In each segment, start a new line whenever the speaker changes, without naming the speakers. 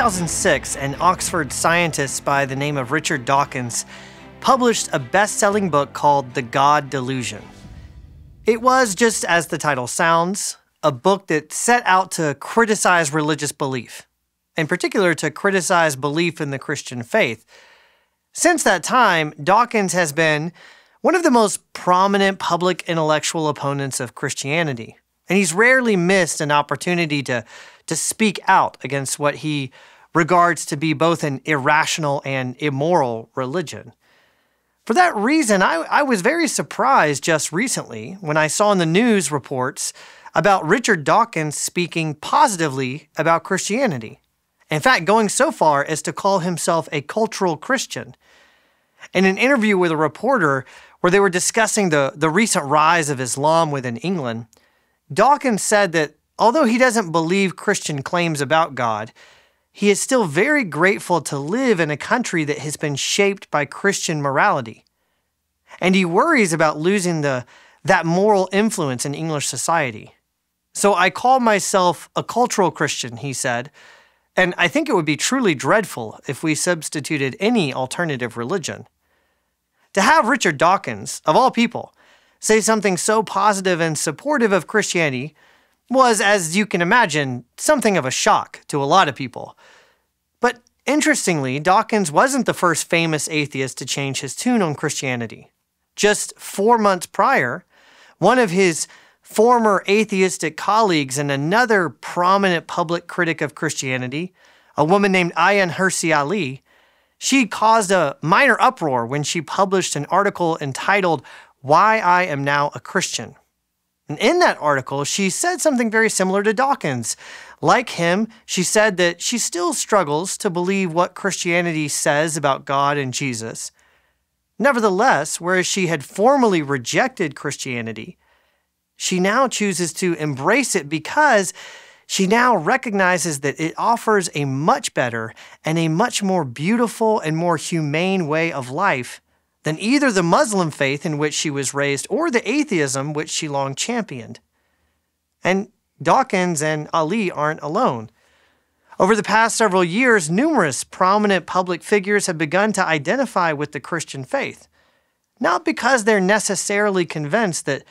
2006, an Oxford scientist by the name of Richard Dawkins published a best-selling book called The God Delusion. It was, just as the title sounds, a book that set out to criticize religious belief, in particular to criticize belief in the Christian faith. Since that time, Dawkins has been one of the most prominent public intellectual opponents of Christianity, and he's rarely missed an opportunity to speak out against what he regards to be both an irrational and immoral religion. For that reason, I was very surprised just recently when I saw in the news reports about Richard Dawkins speaking positively about Christianity. In fact, going so far as to call himself a cultural Christian. In an interview with a reporter where they were discussing the recent rise of Islam within England, Dawkins said that although he doesn't believe Christian claims about God, he is still very grateful to live in a country that has been shaped by Christian morality. And he worries about losing that moral influence in English society. So I call myself a cultural Christian, he said, and I think it would be truly dreadful if we substituted any alternative religion. To have Richard Dawkins, of all people, say something so positive and supportive of Christianity was, as you can imagine, something of a shock to a lot of people. But interestingly, Dawkins wasn't the first famous atheist to change his tune on Christianity. Just 4 months prior, one of his former atheistic colleagues and another prominent public critic of Christianity, a woman named Ayaan Hirsi Ali, she caused a minor uproar when she published an article entitled "Why I Am Now a Christian." And in that article, she said something very similar to Dawkins. Like him, she said that she still struggles to believe what Christianity says about God and Jesus. Nevertheless, whereas she had formally rejected Christianity, she now chooses to embrace it because she now recognizes that it offers a much better and a much more beautiful and more humane way of life than either the Muslim faith in which she was raised or the atheism which she long championed. And Dawkins and Ali aren't alone. Over the past several years, numerous prominent public figures have begun to identify with the Christian faith, not because they're necessarily convinced that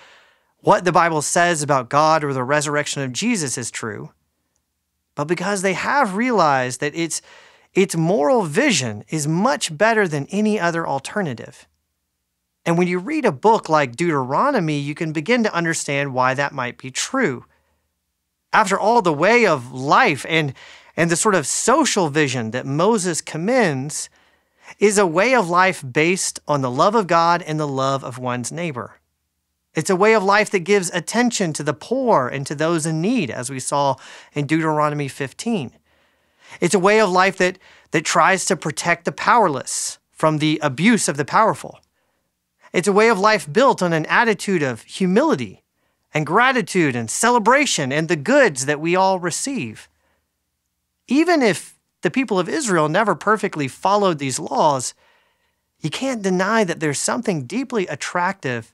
what the Bible says about God or the resurrection of Jesus is true, but because they have realized that its moral vision is much better than any other alternative. And when you read a book like Deuteronomy, you can begin to understand why that might be true. After all, the way of life and the sort of social vision that Moses commends is a way of life based on the love of God and the love of one's neighbor. It's a way of life that gives attention to the poor and to those in need, as we saw in Deuteronomy 15. It's a way of life that tries to protect the powerless from the abuse of the powerful. It's a way of life built on an attitude of humility and gratitude and celebration and the goods that we all receive. Even if the people of Israel never perfectly followed these laws, you can't deny that there's something deeply attractive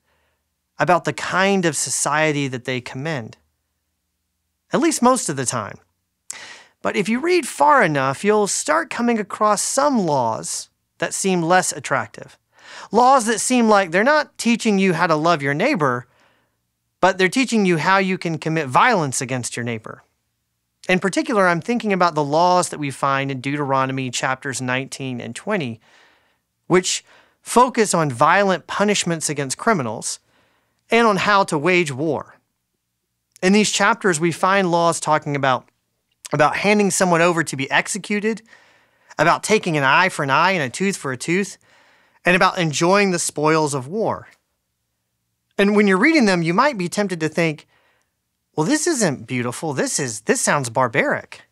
about the kind of society that they commend. At least most of the time. But if you read far enough, you'll start coming across some laws that seem less attractive. Laws that seem like they're not teaching you how to love your neighbor, but they're teaching you how you can commit violence against your neighbor. In particular, I'm thinking about the laws that we find in Deuteronomy chapters 19 and 20, which focus on violent punishments against criminals and on how to wage war. In these chapters, we find laws talking about handing someone over to be executed, about taking an eye for an eye and a tooth for a tooth, and about enjoying the spoils of war. And when you're reading them, you might be tempted to think, well, this isn't beautiful. This sounds barbaric.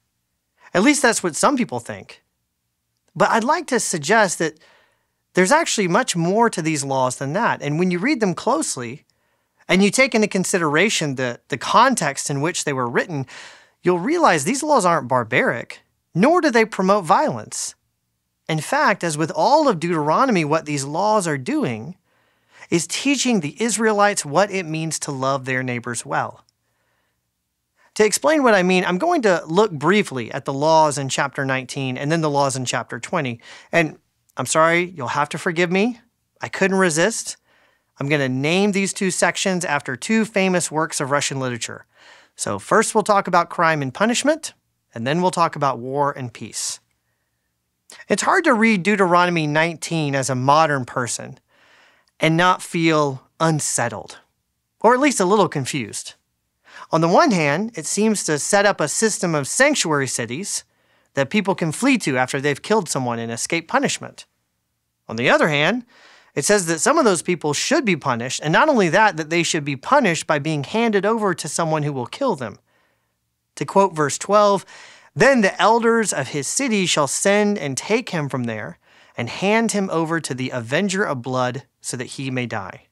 At least that's what some people think. But I'd like to suggest that there's actually much more to these laws than that. And when you read them closely, and you take into consideration the context in which they were written, you'll realize these laws aren't barbaric, nor do they promote violence. In fact, as with all of Deuteronomy, what these laws are doing is teaching the Israelites what it means to love their neighbors well. To explain what I mean, I'm going to look briefly at the laws in chapter 19 and then the laws in chapter 20. And I'm sorry, you'll have to forgive me. I couldn't resist. I'm going to name these two sections after two famous works of Russian literature. So first we'll talk about crime and punishment, and then we'll talk about war and peace. It's hard to read Deuteronomy 19 as a modern person and not feel unsettled, or at least a little confused. On the one hand, it seems to set up a system of sanctuary cities that people can flee to after they've killed someone and escape punishment. On the other hand, it says that some of those people should be punished, and not only that, that they should be punished by being handed over to someone who will kill them. To quote verse 12, "Then the elders of his city shall send and take him from there, and hand him over to the avenger of blood so that he may die."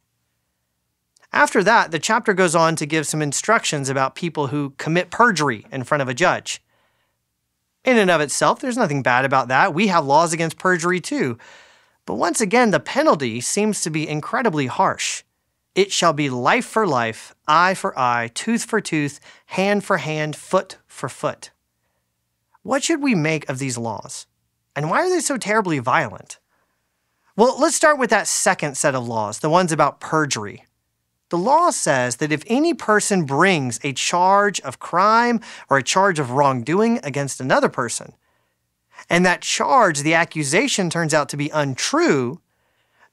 After that, the chapter goes on to give some instructions about people who commit perjury in front of a judge. In and of itself, there's nothing bad about that. We have laws against perjury too. But once again, the penalty seems to be incredibly harsh. It shall be life for life, eye for eye, tooth for tooth, hand for hand, foot for foot. What should we make of these laws? And why are they so terribly violent? Well, let's start with that second set of laws, the ones about perjury. The law says that if any person brings a charge of crime or a charge of wrongdoing against another person, and that charge, the accusation, turns out to be untrue,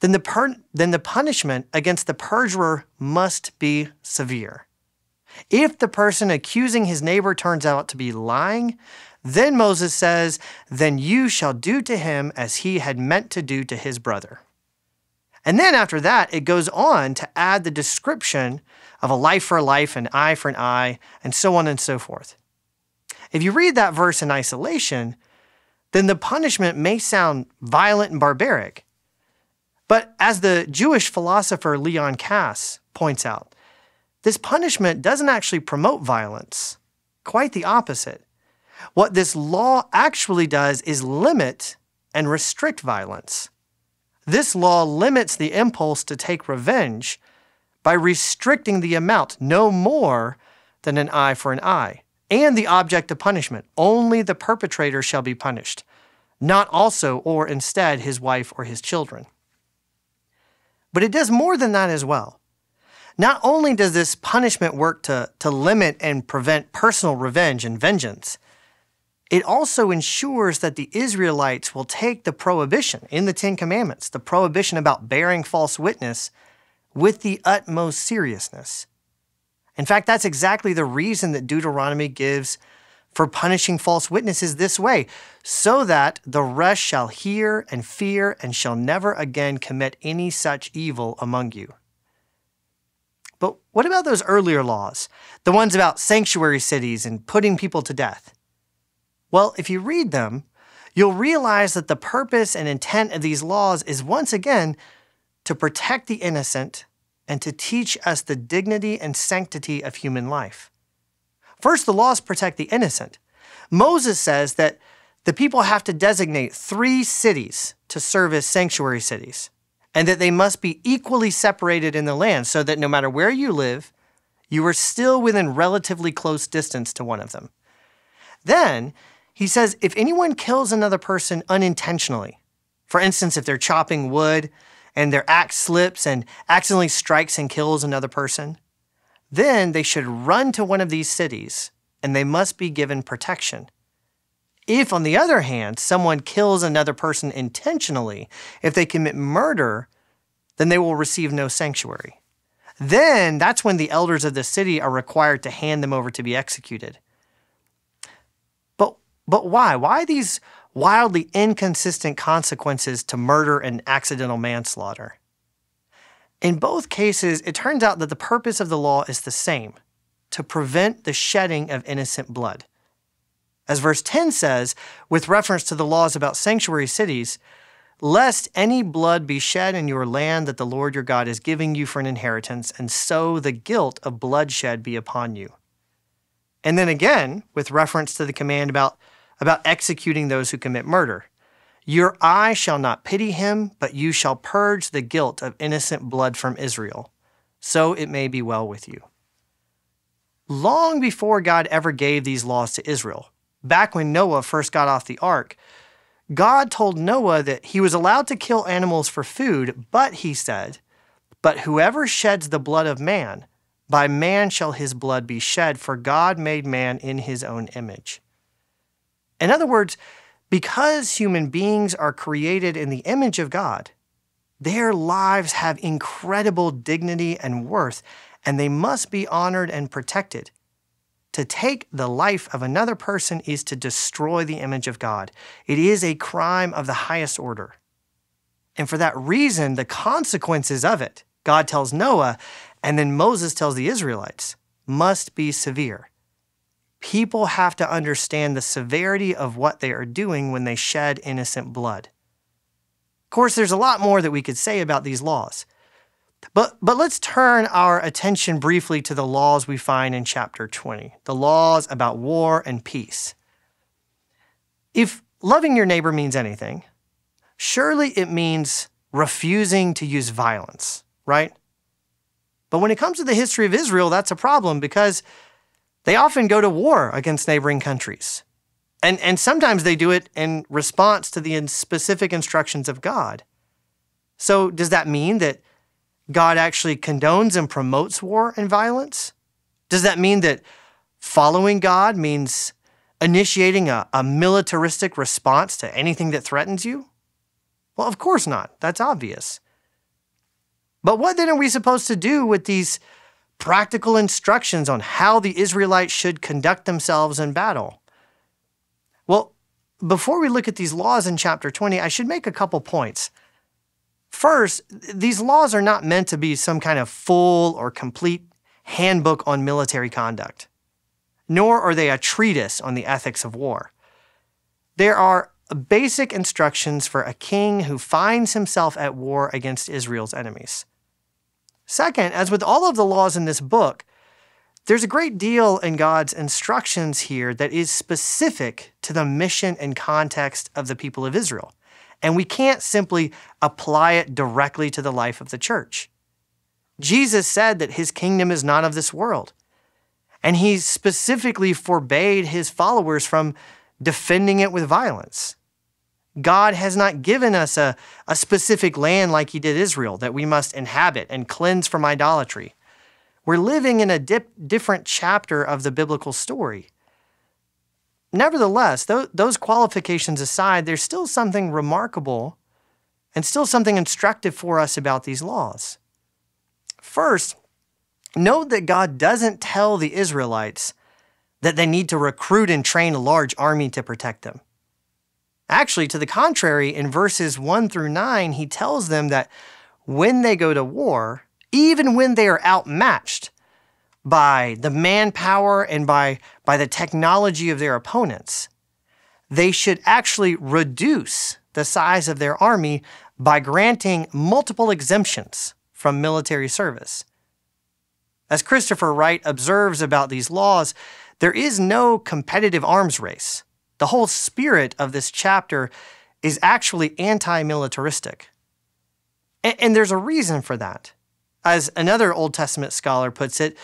then the punishment against the perjurer must be severe. If the person accusing his neighbor turns out to be lying, then Moses says, "Then you shall do to him as he had meant to do to his brother." And then after that, it goes on to add the description of a life for a life, an eye for an eye, and so on and so forth. If you read that verse in isolation, then the punishment may sound violent and barbaric. But as the Jewish philosopher Leon Kass points out, this punishment doesn't actually promote violence. Quite the opposite. What this law actually does is limit and restrict violence. This law limits the impulse to take revenge by restricting the amount, no more than an eye for an eye, and the object of punishment. Only the perpetrator shall be punished, not also or instead his wife or his children. But it does more than that as well. Not only does this punishment work to limit and prevent personal revenge and vengeance, it also ensures that the Israelites will take the prohibition in the Ten Commandments, the prohibition about bearing false witness, with the utmost seriousness. In fact, that's exactly the reason that Deuteronomy gives for punishing false witnesses this way, so that the rest shall hear and fear and shall never again commit any such evil among you. But what about those earlier laws, the ones about sanctuary cities and putting people to death? Well, if you read them, you'll realize that the purpose and intent of these laws is once again to protect the innocent and to teach us the dignity and sanctity of human life. First, the laws protect the innocent. Moses says that the people have to designate 3 cities to serve as sanctuary cities, and that they must be equally separated in the land so that no matter where you live, you are still within relatively close distance to one of them. Then, he says if anyone kills another person unintentionally, for instance, if they're chopping wood and their axe slips and accidentally strikes and kills another person, then they should run to one of these cities and they must be given protection. If, on the other hand, someone kills another person intentionally, if they commit murder, then they will receive no sanctuary. Then that's when the elders of the city are required to hand them over to be executed. But why? Why these wildly inconsistent consequences to murder and accidental manslaughter? In both cases, it turns out that the purpose of the law is the same, to prevent the shedding of innocent blood. As verse 10 says, with reference to the laws about sanctuary cities, "Lest any blood be shed in your land that the Lord your God is giving you for an inheritance, and so the guilt of bloodshed be upon you." And then again, with reference to the command about executing those who commit murder, "Your eye shall not pity him, but you shall purge the guilt of innocent blood from Israel, so it may be well with you." long before God ever gave these laws to Israel. Back when Noah first got off the ark, God told Noah that he was allowed to kill animals for food, but he said, "But whoever sheds the blood of man, by man shall his blood be shed, for God made man in his own image." In other words, because human beings are created in the image of God, their lives have incredible dignity and worth, and they must be honored and protected. To take the life of another person is to destroy the image of God. It is a crime of the highest order. And for that reason, the consequences of it, God tells Noah, and then Moses tells the Israelites, must be severe. People have to understand the severity of what they are doing when they shed innocent blood. Of course, there's a lot more that we could say about these laws. But let's turn our attention briefly to the laws we find in chapter 20, the laws about war and peace. If loving your neighbor means anything, surely it means refusing to use violence, right? But when it comes to the history of Israel, that's a problem because they often go to war against neighboring countries. And sometimes they do it in response to the specific instructions of God. So does that mean that God actually condones and promotes war and violence? Does that mean that following God means initiating a militaristic response to anything that threatens you? Well, of course not. That's obvious. But what then are we supposed to do with these practical instructions on how the Israelites should conduct themselves in battle? Well, before we look at these laws in chapter 20, I should make a couple points. First, these laws are not meant to be some kind of full or complete handbook on military conduct, nor are they a treatise on the ethics of war. There are basic instructions for a king who finds himself at war against Israel's enemies. Second, as with all of the laws in this book, there's a great deal in God's instructions here that is specific to the mission and context of the people of Israel. And we can't simply apply it directly to the life of the church. Jesus said that his kingdom is not of this world. And he specifically forbade his followers from defending it with violence. God has not given us a specific land like he did Israel that we must inhabit and cleanse from idolatry. We're living in a different chapter of the biblical story. Nevertheless, those qualifications aside, there's still something remarkable and still something instructive for us about these laws. First, note that God doesn't tell the Israelites that they need to recruit and train a large army to protect them. Actually, to the contrary, in verses 1 through 9, he tells them that when they go to war, even when they are outmatched by the manpower and by the technology of their opponents, they should actually reduce the size of their army by granting multiple exemptions from military service. As Christopher Wright observes about these laws, there is no competitive arms race. The whole spirit of this chapter is actually anti-militaristic. And there's a reason for that. As another Old Testament scholar puts it,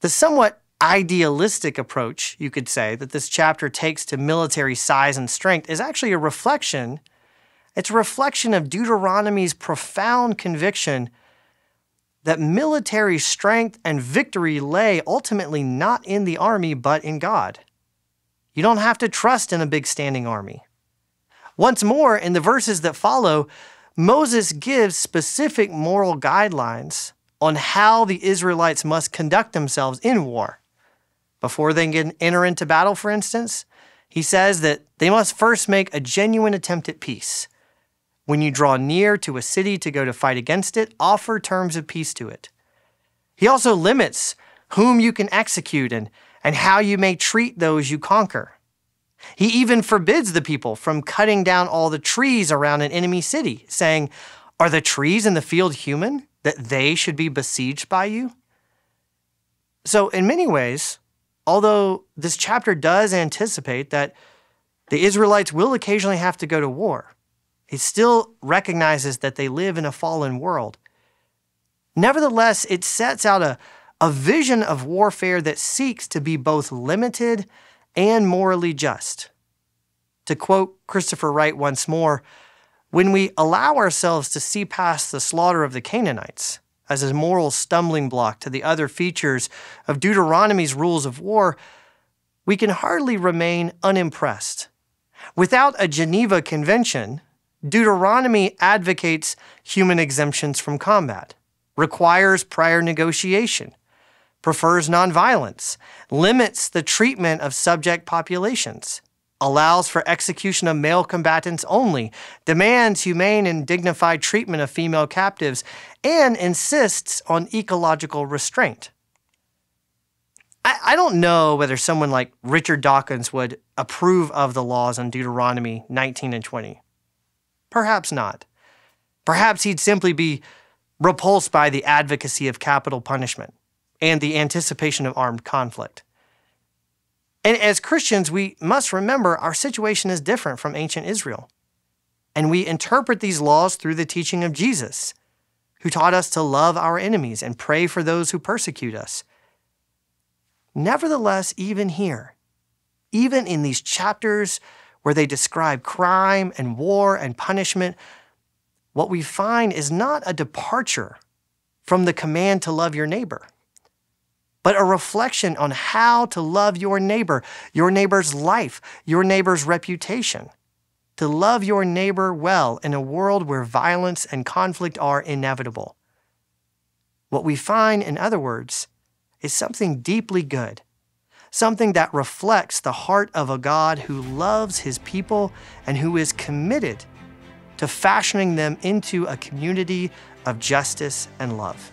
the somewhat idealistic approach, you could say, that this chapter takes to military size and strength is actually a reflection. It's a reflection of Deuteronomy's profound conviction that military strength and victory lay ultimately not in the army, but in God. You don't have to trust in a big standing army. Once more, in the verses that follow, Moses gives specific moral guidelines on how the Israelites must conduct themselves in war. Before they can enter into battle, for instance, he says that they must first make a genuine attempt at peace. When you draw near to a city to go to fight against it, offer terms of peace to it. He also limits whom you can execute and how you may treat those you conquer. He even forbids the people from cutting down all the trees around an enemy city, saying, "Are the trees in the field human, that they should be besieged by you?" So in many ways, although this chapter does anticipate that the Israelites will occasionally have to go to war, it still recognizes that they live in a fallen world. Nevertheless, it sets out a vision of warfare that seeks to be both limited and morally just. To quote Christopher Wright once more, when we allow ourselves to see past the slaughter of the Canaanites as a moral stumbling block to the other features of Deuteronomy's rules of war, we can hardly remain unimpressed. Without a Geneva Convention, Deuteronomy advocates human exemptions from combat, requires prior negotiation, prefers nonviolence, limits the treatment of subject populations, allows for execution of male combatants only, demands humane and dignified treatment of female captives, and insists on ecological restraint. I don't know whether someone like Richard Dawkins would approve of the laws in Deuteronomy 19 and 20. Perhaps not. Perhaps he'd simply be repulsed by the advocacy of capital punishment and the anticipation of armed conflict. And as Christians, we must remember our situation is different from ancient Israel. And we interpret these laws through the teaching of Jesus, who taught us to love our enemies and pray for those who persecute us. Nevertheless, even here, even in these chapters where they describe crime and war and punishment, what we find is not a departure from the command to love your neighbor, but a reflection on how to love your neighbor's life, your neighbor's reputation, to love your neighbor well in a world where violence and conflict are inevitable. What we find, in other words, is something deeply good, something that reflects the heart of a God who loves his people and who is committed to fashioning them into a community of justice and love.